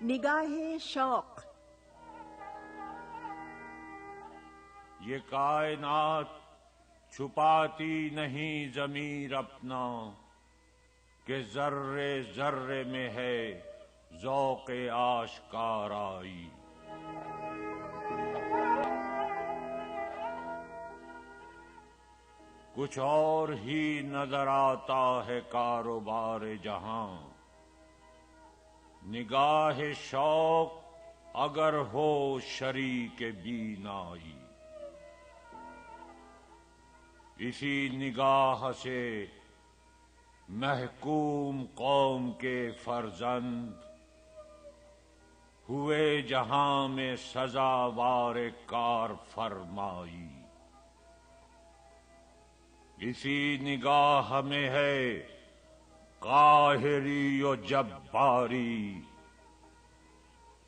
نگاہ شوق. یہ کائنات چھپاتی نہیں ضمیر اپنا کہ ذرے ذرے میں ہے ذوق آشکارائی. کچھ اور ہی نظر آتا ہے کاروبار جہاں. نگاہ شوق اگر ہو شریک بینائی. اسی نگاہ سے محکوم قوم کے فرزند ہوئے جہاں میں سزاوار کار فرمائی. اسی نگاہ میں ہے قاہری و جباری.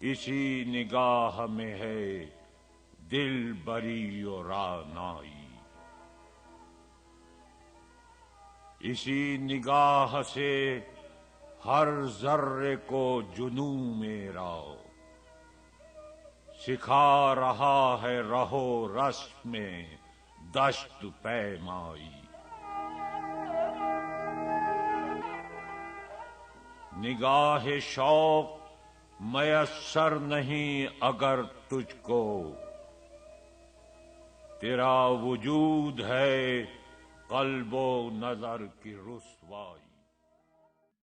اسی نگاہ میں ہے دل بری و رانائی. اسی نگاہ سے ہر ذرے کو جنون میرا سکھا رہا ہے رہو رسم میں دشت پیمائی. نگاہ شوق میسر نہیں اگر تجھ کو تیرا وجود ہے قلب و نظر کی رسوائی.